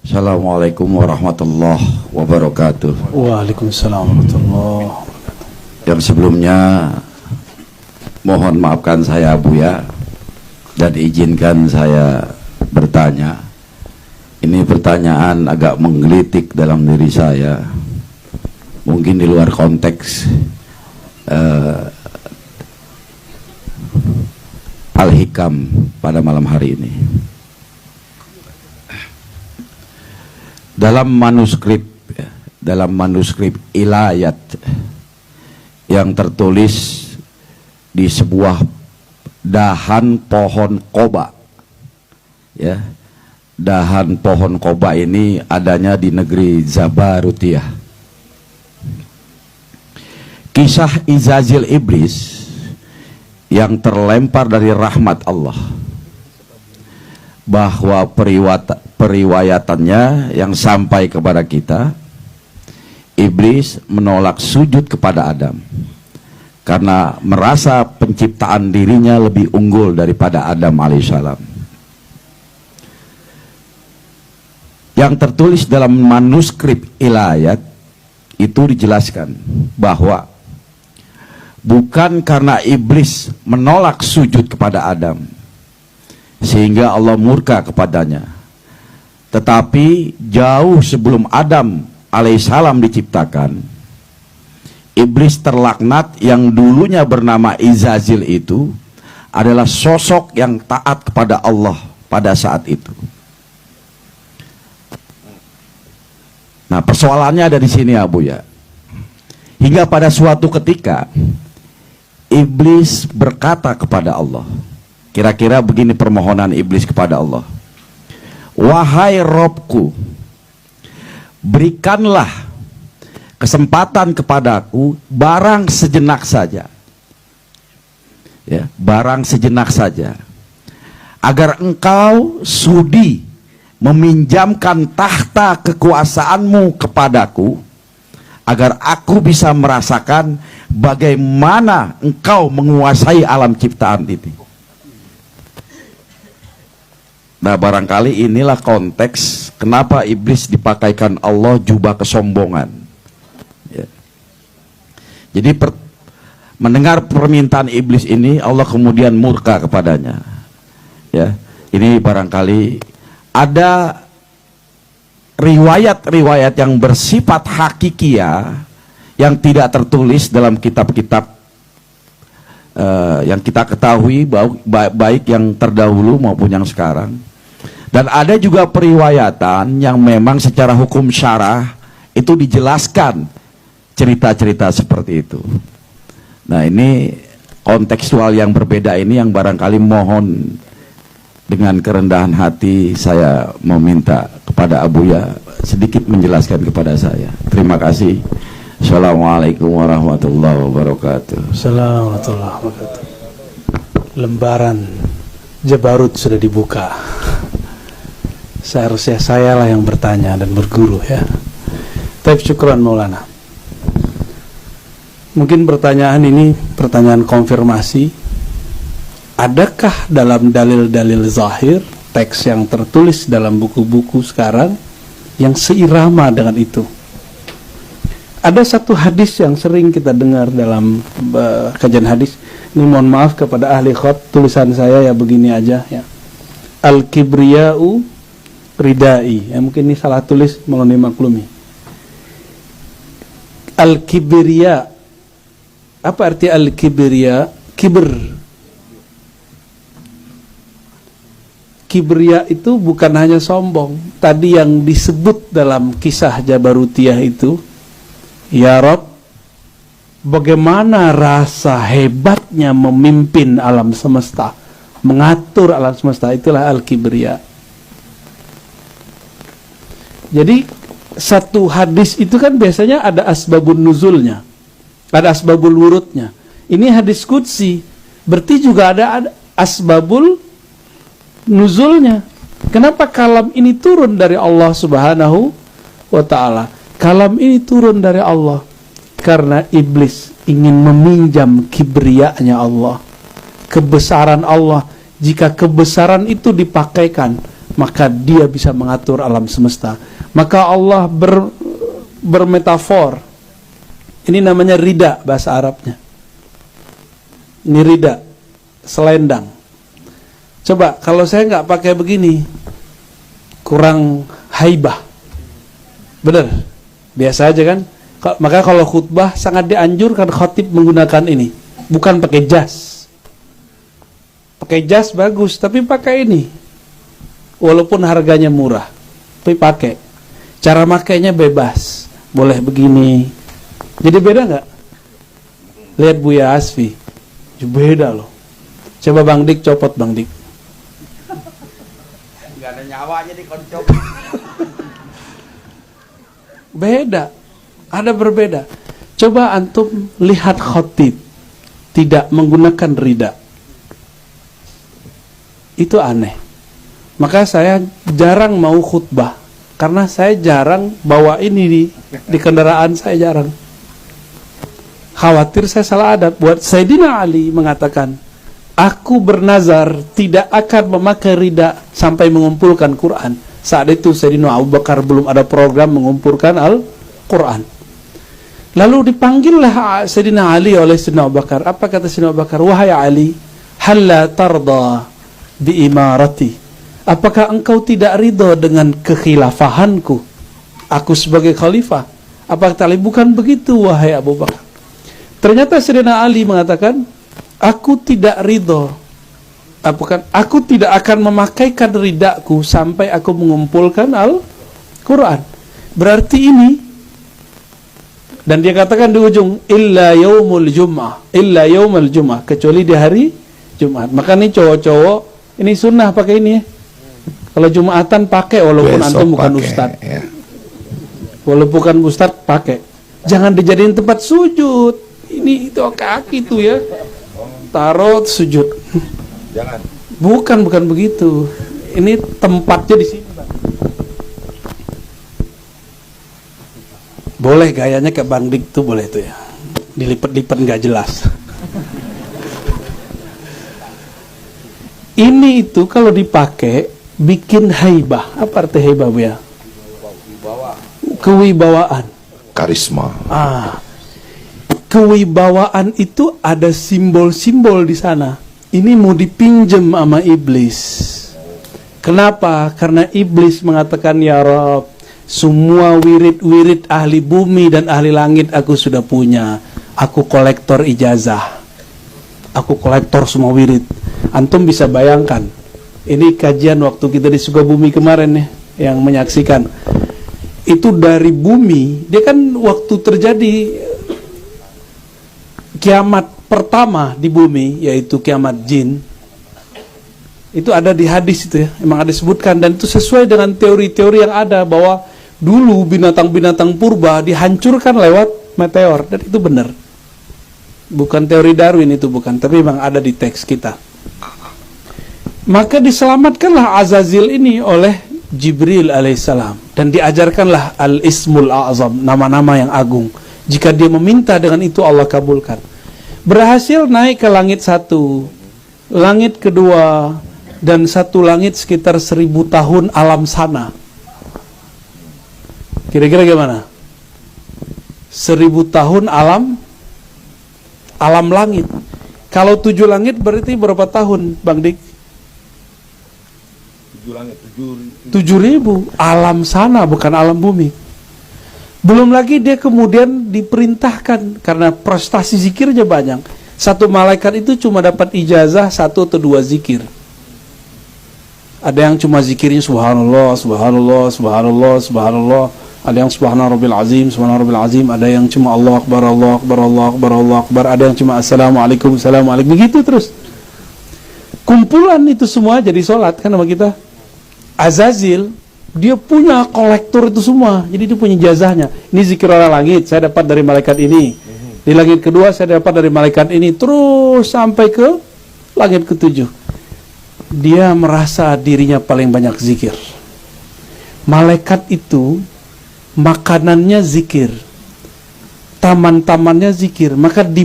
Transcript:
Assalamualaikum warahmatullahi wabarakatuh. Waalaikumsalam warahmatullahi wabarakatuh. Yang sebelumnya mohon maafkan saya Buya dan izinkan saya bertanya. Ini pertanyaan agak menggelitik dalam diri saya, mungkin di luar konteks Al-Hikam pada malam hari ini. Dalam manuskrip Ilayat yang tertulis di sebuah dahan pohon koba, ya, dahan pohon koba ini adanya di negeri Zabarutiyah. Kisah Izazil iblis yang terlempar dari rahmat Allah, bahwa periwayatannya yang sampai kepada kita, iblis menolak sujud kepada Adam karena merasa penciptaan dirinya lebih unggul daripada Adam alaihissalam. Yang tertulis dalam manuskrip Ilayat itu dijelaskan bahwa bukan karena iblis menolak sujud kepada Adam sehingga Allah murka kepadanya, tetapi jauh sebelum Adam alaihissalam diciptakan, iblis terlaknat yang dulunya bernama Izazil itu adalah sosok yang taat kepada Allah pada saat itu. Nah, persoalannya ada di sini Abu ya. Hingga pada suatu ketika iblis berkata kepada Allah, kira-kira begini permohonan iblis kepada Allah, wahai Robku, berikanlah kesempatan kepadaku barang sejenak saja, ya, barang sejenak saja, agar engkau sudi meminjamkan tahta kekuasaanmu kepadaku, agar aku bisa merasakan bagaimana engkau menguasai alam ciptaan ini. Nah, barangkali inilah konteks kenapa iblis dipakaikan Allah jubah kesombongan, ya. Jadi mendengar permintaan iblis ini, Allah kemudian murka kepadanya, ya. Ini barangkali ada riwayat-riwayat yang bersifat hakikiyah yang tidak tertulis dalam kitab-kitab yang kita ketahui, baik yang terdahulu maupun yang sekarang. Dan ada juga periwayatan yang memang secara hukum syarah itu dijelaskan cerita-cerita seperti itu. Nah, ini kontekstual yang berbeda ini yang barangkali mohon dengan kerendahan hati saya meminta kepada Abuya sedikit menjelaskan kepada saya. Terima kasih. Assalamualaikum warahmatullahi wabarakatuh. Assalamualaikum warahmatullahi wabarakatuh. Lembaran Jabarut sudah dibuka. Seharusnya sayalah yang bertanya dan berguru, ya. Tapi syukran Maulana. Mungkin pertanyaan ini pertanyaan konfirmasi. Adakah dalam dalil-dalil zahir, teks yang tertulis dalam buku-buku sekarang yang seirama dengan itu? Ada satu hadis yang sering kita dengar dalam kajian hadis. Ini mohon maaf kepada ahli khat, tulisan saya ya begini aja, ya. Al-kibriya'u ridai, ya, mungkin ini salah tulis, mohon dimaklumi. Al-kibriya, apa arti al-kibriya? Kibriya itu bukan hanya sombong. Tadi yang disebut dalam kisah Jabarutiyah itu, ya Rob, bagaimana rasa hebatnya memimpin alam semesta, mengatur alam semesta, itulah al-kibriya. Jadi satu hadis itu kan biasanya ada asbabun nuzulnya, ada asbabul wurudnya. Ini hadis qudsi, berarti juga ada asbabul nuzulnya. Kenapa kalam ini turun dari Allah Subhanahu wa ta'ala? Kalam ini turun dari Allah karena iblis ingin meminjam kibriyanya Allah, kebesaran Allah. Jika kebesaran itu dipakaikan maka dia bisa mengatur alam semesta. Maka Allah bermetafor. Ini namanya rida bahasa Arabnya. Ini rida, selendang. Coba kalau saya nggak pakai begini, kurang haibah. Benar? Biasa aja kan? Maka kalau khutbah sangat dianjurkan khatib menggunakan ini, bukan pakai jas. Pakai jas bagus, tapi pakai ini. Walaupun harganya murah, tapi pakai. Cara makainya bebas, boleh begini. Jadi beda nggak? Lihat Buya Asfi, beda loh. Coba Bang Dik copot, Bang Dik. Nggak ada nyawanya di koncok. Beda, ada berbeda. Coba antum lihat khatib tidak menggunakan rida, itu aneh. Maka saya jarang mau khutbah, karena saya jarang bawa ini di kendaraan, saya jarang. Khawatir saya salah adab. Buat Sayyidina Ali mengatakan, aku bernazar tidak akan memakai rida sampai mengumpulkan Quran. Saat itu Sayyidina Abu Bakar belum ada program mengumpulkan Al-Quran. Lalu dipanggillah Sayyidina Ali oleh Sayyidina Abu Bakar. Apa kata Sayyidina Abu Bakar? Wahai Ali, halla tarda bi imarati. Apakah engkau tidak ridho dengan kekhilafahanku? Aku sebagai khalifah. Apa kata Ali? Bukan begitu, wahai Abu Bakar. Ternyata Sayyidina Ali mengatakan, aku tidak ridho. Aku tidak akan memakaikan ridaku sampai aku mengumpulkan Al-Quran. Berarti ini, dan dia katakan di ujung, illa yaumul jum'ah, kecuali di hari Jumat. Maka nih cowok-cowok, ini sunnah pakai ini ya. Kalau Jumatan pakai, walaupun Besok antum bukan pakai, ustadz ya. Walaupun bukan ustadz, pakai. Jangan dijadiin tempat sujud. Ini itu kaki tuh ya, taruh sujud. Jangan. Bukan begitu. Ini tempatnya di sini, Bang. Boleh gayanya kayak Bang Dik tuh, boleh tuh ya. Dilipat-lipat nggak jelas. Ini itu kalau dipakai bikin haibah. Apa arti haibah, Bu ya? Kewibawaan. Karisma. Kewibawaan itu ada simbol-simbol di sana. Ini mau dipinjam sama iblis. Kenapa? Karena iblis mengatakan, ya Rabb, semua wirid-wirid ahli bumi dan ahli langit aku sudah punya. Aku kolektor ijazah. Aku kolektor semua wirid. Antum bisa bayangkan. Ini kajian waktu kita di Sukabumi kemarin ya, yang menyaksikan. Itu dari bumi, dia kan waktu terjadi kiamat pertama di bumi, yaitu kiamat jin, itu ada di hadis itu ya, memang ada disebutkan, dan itu sesuai dengan teori-teori yang ada bahwa dulu binatang-binatang purba dihancurkan lewat meteor, dan itu benar. Bukan teori Darwin itu, bukan, tapi memang ada di teks kita. Maka diselamatkanlah Azazil ini oleh Jibril alaihissalam, dan diajarkanlah al-ismul a'zam, nama-nama yang agung. Jika dia meminta, dengan itu Allah kabulkan. Berhasil naik ke langit satu, langit kedua, dan satu langit sekitar 1000 tahun alam sana. Kira-kira gimana? 1000 tahun alam langit. Kalau 7 langit berarti berapa tahun, Bang Dik? 7.000 alam sana, bukan alam bumi. Belum lagi dia kemudian diperintahkan, karena prestasi zikirnya banyak. Satu malaikat itu cuma dapat ijazah 1 atau 2 zikir. Ada yang cuma zikirnya subhanallah, subhanallah, subhanallah, subhanallah. Ada yang subhana rabbil azim, subhana rabbil azim. Ada yang cuma Allah akbar, Allah akbar, Allah akbar, Allah akbar. Ada yang cuma assalamualaikum, assalamualaikum. Begitu terus. Kumpulan itu semua jadi sholat kan sama kita. Azazil, dia punya kolektor itu semua. Jadi dia punya jazahnya. Ini zikir orang langit, saya dapat dari malaikat ini. Di langit kedua saya dapat dari malaikat ini. Terus sampai ke langit ke-7. Dia merasa dirinya paling banyak zikir. Malaikat itu makanannya zikir, taman-tamannya zikir. Maka di